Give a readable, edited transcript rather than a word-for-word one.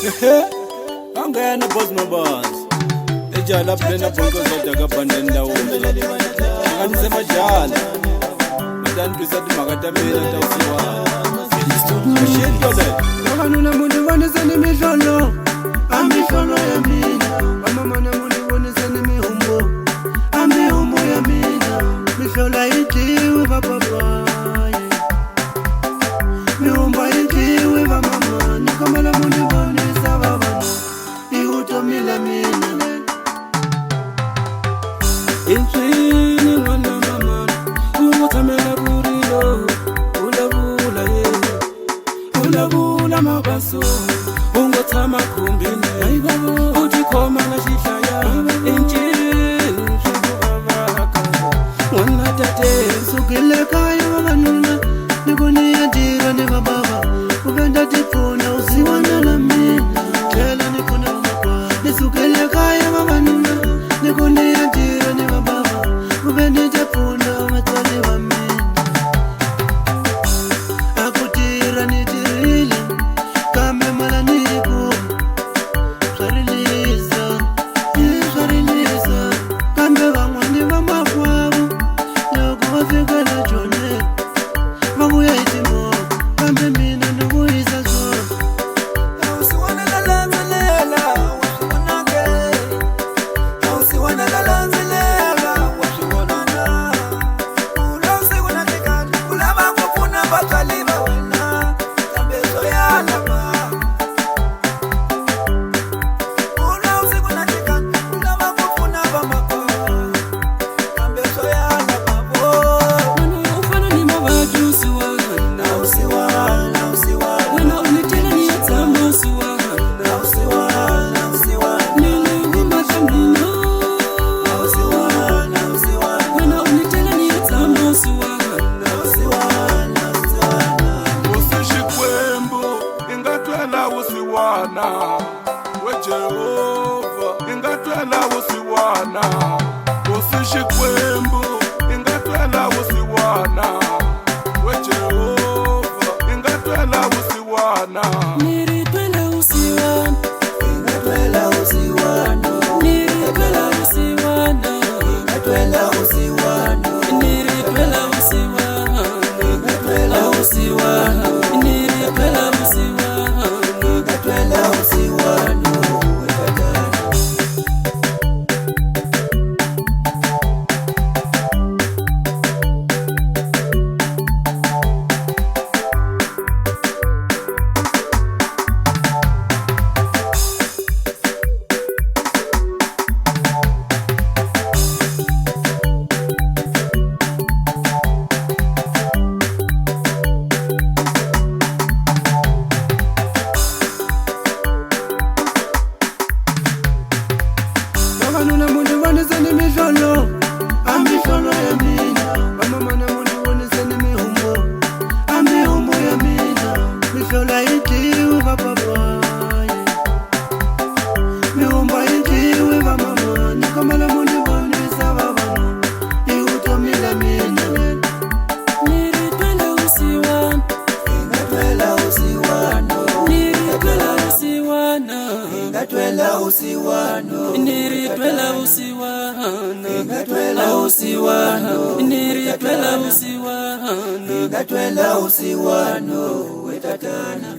Angena boss mabasso. Ejala plena bongo zoda kabandenda wona. Anise majala. Madan kwisati makatamela tawusiwa. Shito le. Nakanuna muntu vanisani miholo. Amiholo ya mina. Mama na muntu vanisani mihumbo. Amihumbo ya mina. Mihlola itiwe vapapa. Mihumba itiwe vamama. Nikamala muntu vanisa vavana. Iutomila mina. Inchini wana mama. Umutamela kurilo. Ulabula ye. Ulabula mabasso. Ungothama khumbini. Uthi khoma ngashidlaya. Inchini shubavaka. Wana tate. Sukile kaya wakanuna. Nikuni yadira ni bababa. Upenda tipuna usiwana na mina. Tela nikuna wakwa. Nisukile kaya wakanuna. Nikuni yadira ni bababa. Upenda tipuna umatali wa mina. Akutira nitirili. Kame mala niku. Swarilisa. Swarilisa. Kambe wangwani wa mafwabu. Yoku wafika na chone. Mamu ya itimo. Kambe mina nuhuisa so. Usiwana lalanzelela. Wasiwanake. Usiwana lalanzelela. Wasiwanana. Ula usiwanakikani. Ula wakufuna bataliba wena. Kambezo ya lama. Ula usiwanakikani. Ula wakufuna bamako. Kambezo ya lama. Manu ufana ni mawajusi wana. Usiwana, usiwana. Wena unitela ni yatama usiwana. Usiwana, usiwana. Nili umatamino. Usiwana, usiwana. Wena unitela ni yatama usiwana. Usiwana, usiwana. Usishikwembu ingatwela usiwana. We Jehova ingatwela usiwana. Usishikwembu ingatwela usiwana. We Jehova ingatwela usiwana. Niritwela usiwana. Ingatwela usiwana. Niritwela usiwana. Ingatwela usiwana. Niritwela usiwana. Ingatwela usiwana. Niritwela usiwana. Ingatwela usiwana. Nakanuna muntu vanisani miholo. Amiholo ya mina. Mama na muntu vanisani mihumbo. Amihumbo ya mina. Mihlola itiwe vapapa. Mihumba itiwe vamama. Nikamala muntu vanisa vavana. Iutomila mina. Niritwela usiwana. Ingatwela usiwana. Niritwela usiwana. Ingatwela usiwana. Niritwela usiwana. Ingatwela usiwana. Niritwela usiwana. Ingatwela usiwana. Wetatana.